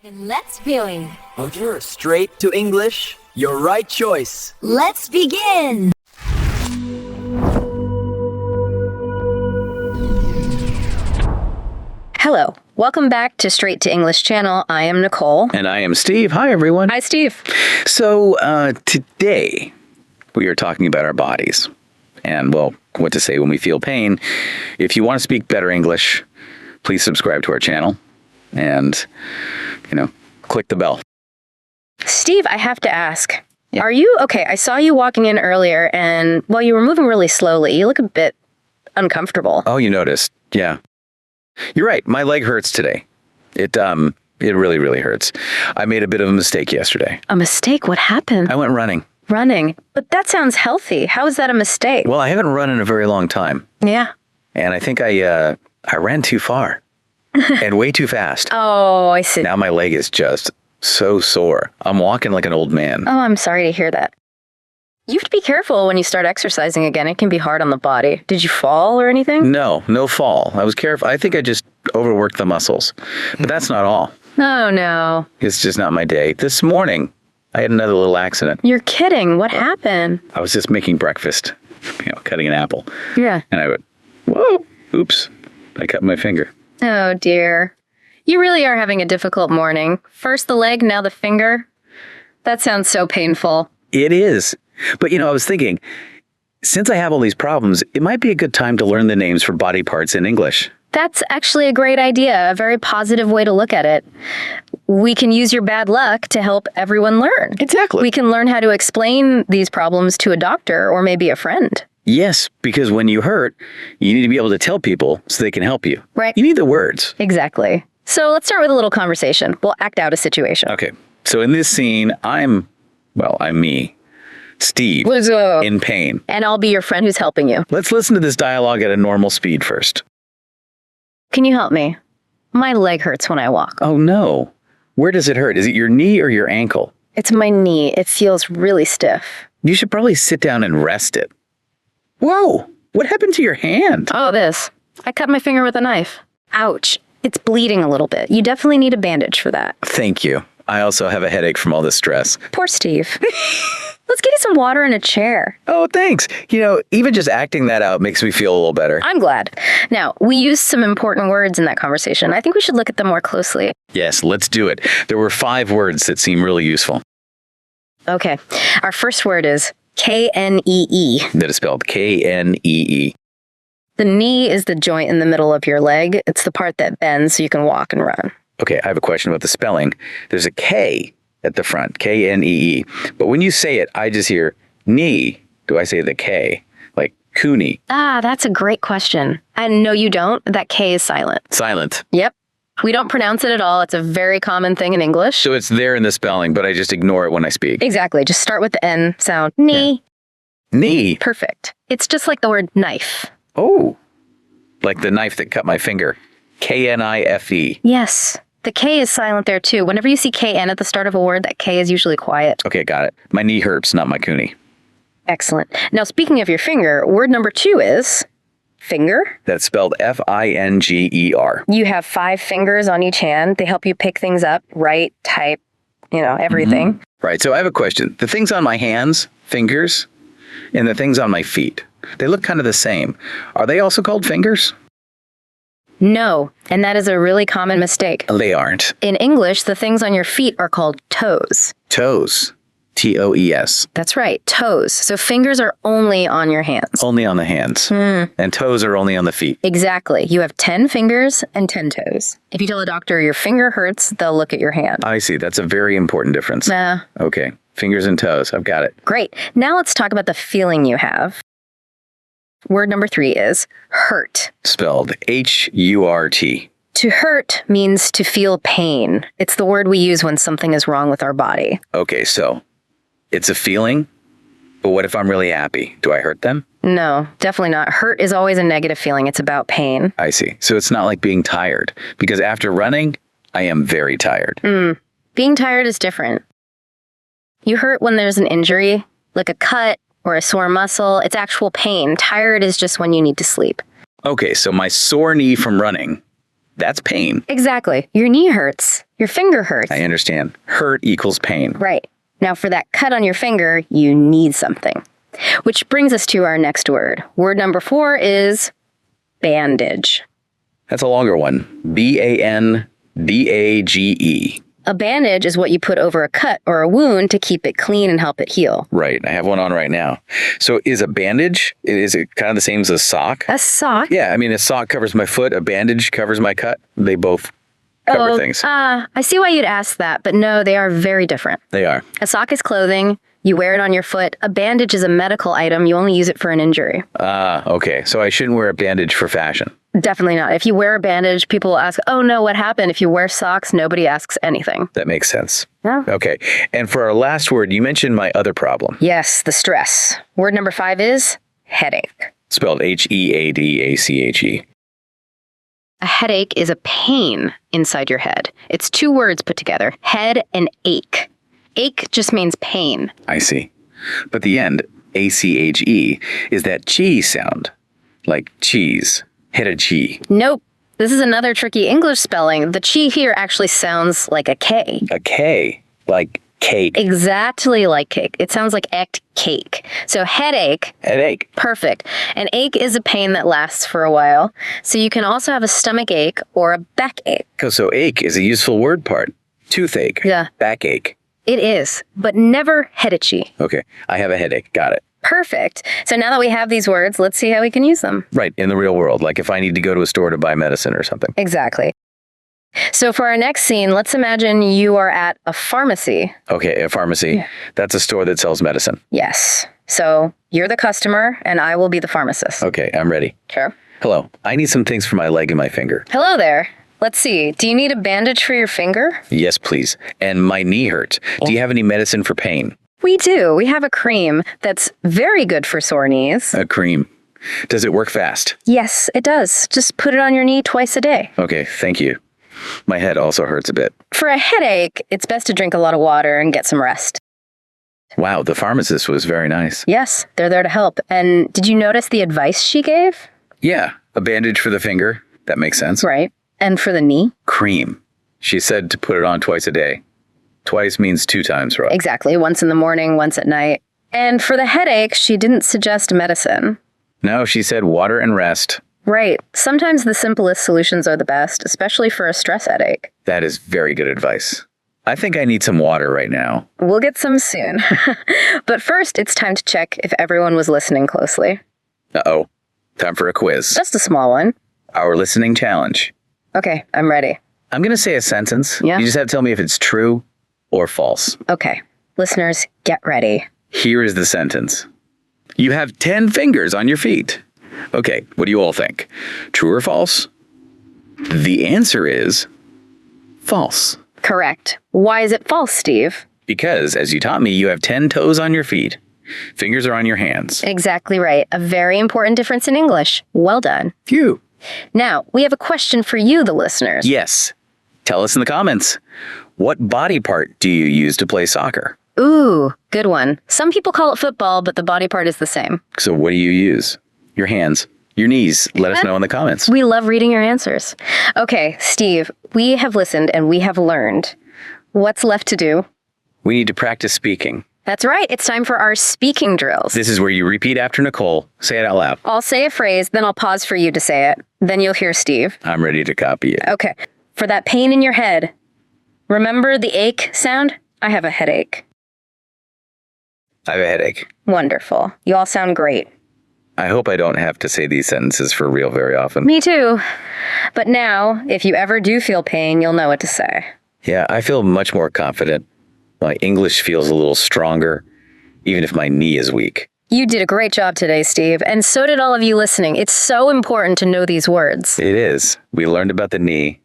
And let's viewing. Okay, straight to English. Your right choice. Let's begin. Hello. Welcome back to Straight to English channel. I am Nicole. And I am Steve. Hi, everyone. Hi, Steve. So today we are talking about our bodies and, well, what to say when we feel pain. If you want to speak better English, please subscribe to our channel and, click the bell. Steve, I have to ask, Are you okay? I saw you walking in earlier and, well, you were moving really slowly. You look a bit uncomfortable. Oh, you noticed. Yeah. You're right. My leg hurts today. It really, really hurts. I made a bit of a mistake yesterday. A mistake? What happened? I went running. Running? But that sounds healthy. How is that a mistake? Well, I haven't run in a very long time. Yeah. And I think I ran too far and way too fast. Oh, I see. Now my leg is just so sore. I'm walking like an old man. Oh, I'm sorry to hear that. You have to be careful when you start exercising again. It can be hard on the body. Did you fall or anything? No fall. I was careful. I think I just overworked the muscles. But that's not all. Oh, no. It's just not my day. This morning, I had another little accident. You're kidding. What happened? I was just making breakfast, cutting an apple. Yeah. And I went, whoa, oops. I cut my finger. Oh, dear. You really are having a difficult morning. First the leg, now the finger. That sounds so painful. It is. But, I was thinking, since I have all these problems, it might be a good time to learn the names for body parts in English. That's actually a great idea, a very positive way to look at it. We can use your bad luck to help everyone learn. Exactly. We can learn how to explain these problems to a doctor or maybe a friend. Yes, because when you hurt, you need to be able to tell people so they can help you. Right. You need the words. Exactly. So let's start with a little conversation. We'll act out a situation. Okay. So in this scene, I'm me, Steve, Let's go. in pain. And I'll be your friend who's helping you. Let's listen to this dialogue at a normal speed first. Can you help me? My leg hurts when I walk. Oh, no. Where does it hurt? Is it your knee or your ankle? It's my knee. It feels really stiff. You should probably sit down and rest it. Whoa! What happened to your hand? Oh, this. I cut my finger with a knife. Ouch. It's bleeding a little bit. You definitely need a bandage for that. Thank you. I also have a headache from all this stress. Poor Steve. Let's get you some water and a chair. Oh, thanks. Even just acting that out makes me feel a little better. I'm glad. Now, we used some important words in that conversation. I think we should look at them more closely. Yes, let's do it. There were 5 words that seem really useful. Okay. Our first word is K-N-E-E. That is spelled K-N-E-E. The knee is the joint in the middle of your leg. It's the part that bends so you can walk and run. Okay, I have a question about the spelling. There's a K at the front, K-N-E-E. But when you say it, I just hear knee. Do I say the K? Like Cooney? Ah, that's a great question. And no, you don't. That K is silent. Silent. Yep. We don't pronounce it at all. It's a very common thing in English. So it's there in the spelling, but I just ignore it when I speak. Exactly. Just start with the N sound. Knee. Yeah. Knee. Perfect. It's just like the word knife. Oh, like the knife that cut my finger. K-N-I-F-E. Yes. The K is silent there too. Whenever you see K-N at the start of a word, that K is usually quiet. Okay, got it. My knee hurts, not my Cooney. Excellent. Now, speaking of your finger, word number 2 is finger. That's spelled F-I-N-G-E-R. You have 5 fingers on each hand. They help you pick things up, write, type, everything. Mm-hmm. Right, so I have a question. The things on my hands, fingers, and the things on my feet, they look kind of the same. Are they also called fingers? No, and that is a really common mistake. They aren't. In English, the things on your feet are called toes. Toes. T-O-E-S. That's right, toes. So fingers are only on your hands. Only on the hands. And toes are only on the feet. Exactly. You have 10 fingers and 10 toes. If you tell a doctor your finger hurts, they'll look at your hand. I see. That's a very important difference. Okay. Fingers and toes. I've got it. Great. Now let's talk about the feeling you have. Word number 3 is hurt. Spelled H-U-R-T. To hurt means to feel pain. It's the word we use when something is wrong with our body. Okay, so it's a feeling, but what if I'm really happy? Do I hurt them? No, definitely not. Hurt is always a negative feeling. It's about pain. I see. So it's not like being tired, because after running, I am very tired. Being tired is different. You hurt when there's an injury, like a cut or a sore muscle. It's actual pain. Tired is just when you need to sleep. Okay, so my sore knee from running, that's pain. Exactly. Your knee hurts. Your finger hurts. I understand. Hurt equals pain. Right. Now, for that cut on your finger, you need something. Which brings us to our next word. Word number 4 is bandage. That's a longer one. B-A-N-D-A-G-E. A bandage is what you put over a cut or a wound to keep it clean and help it heal. Right. I have one on right now. So is a bandage, is it kind of the same as a sock? A sock? Yeah, I mean, a sock covers my foot, a bandage covers my cut. They both cover things. I see why you'd ask that, but no, they are very different. They are. A sock is clothing. You wear it on your foot. A bandage is a medical item. You only use it for an injury. Okay. So I shouldn't wear a bandage for fashion. Definitely not. If you wear a bandage, people will ask, oh no, what happened? If you wear socks, nobody asks anything. That makes sense. Yeah. Okay. And for our last word, you mentioned my other problem. Yes, the stress. Word number 5 is headache. Spelled H-E-A-D-A-C-H-E. A headache is a pain inside your head. It's 2 words put together, head and ache. Ache just means pain. I see. But the end, A-C-H-E, is that cheese sound. Like cheese. Head-a-chee. Nope. This is another tricky English spelling. The chi here actually sounds like a K. A K. Like cake. Exactly like cake. It sounds like act cake. So headache. Headache. Perfect. An ache is a pain that lasts for a while. So you can also have a stomach ache or a backache. So ache is a useful word part. Toothache. Yeah. Backache. It is, but never headache. Okay. I have a headache. Got it. Perfect. So now that we have these words, let's see how we can use them. Right. In the real world. Like if I need to go to a store to buy medicine or something. Exactly. So for our next scene, let's imagine you are at a pharmacy. Okay. A pharmacy. Yeah. That's a store that sells medicine. Yes. So you're the customer and I will be the pharmacist. Okay. I'm ready. Sure. Hello. I need some things for my leg and my finger. Hello there. Let's see. Do you need a bandage for your finger? Yes, please. And my knee hurts. Do you have any medicine for pain? We do. We have a cream that's very good for sore knees. A cream. Does it work fast? Yes, it does. Just put it on your knee twice a day. Okay, thank you. My head also hurts a bit. For a headache, it's best to drink a lot of water and get some rest. Wow, the pharmacist was very nice. Yes, they're there to help. And did you notice the advice she gave? Yeah, a bandage for the finger. That makes sense. Right. And for the knee? Cream. She said to put it on twice a day. Twice means 2 times, right? Exactly. Once in the morning, once at night. And for the headache, she didn't suggest medicine. No, she said water and rest. Right. Sometimes the simplest solutions are the best, especially for a stress headache. That is very good advice. I think I need some water right now. We'll get some soon. But first, it's time to check if everyone was listening closely. Uh-oh. Time for a quiz. Just a small one. Our listening challenge. Okay, I'm ready. I'm going to say a sentence. Yeah. You just have to tell me if it's true or false. Okay. Listeners, get ready. Here is the sentence. You have 10 fingers on your feet. Okay, what do you all think? True or false? The answer is false. Correct. Why is it false, Steve? Because, as you taught me, you have 10 toes on your feet. Fingers are on your hands. Exactly right. A very important difference in English. Well done. Phew. Now, we have a question for you, the listeners. Yes. Tell us in the comments. What body part do you use to play soccer? Ooh, good one. Some people call it football, but the body part is the same. So what do you use? Your hands, your knees. Let us know in the comments. We love reading your answers. Okay, Steve, we have listened and we have learned. What's left to do? We need to practice speaking. That's right. It's time for our speaking drills. This is where you repeat after Nicole. Say it out loud. I'll say a phrase, then I'll pause for you to say it. Then you'll hear Steve. I'm ready to copy it. Okay. For that pain in your head, remember the ache sound? I have a headache. I have a headache. Wonderful. You all sound great. I hope I don't have to say these sentences for real very often. Me too. But now, if you ever do feel pain, you'll know what to say. Yeah, I feel much more confident. My English feels a little stronger, even if my knee is weak. You did a great job today, Steve, and so did all of you listening. It's so important to know these words. It is. We learned about the knee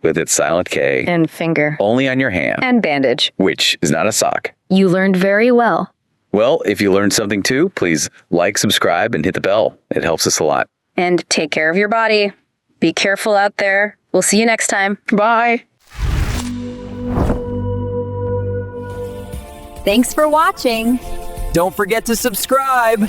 with its silent K. And finger. Only on your hand. And bandage. Which is not a sock. You learned very well. Well, if you learned something too, please like, subscribe, and hit the bell. It helps us a lot. And take care of your body. Be careful out there. We'll see you next time. Bye. Thanks for watching. Don't forget to subscribe.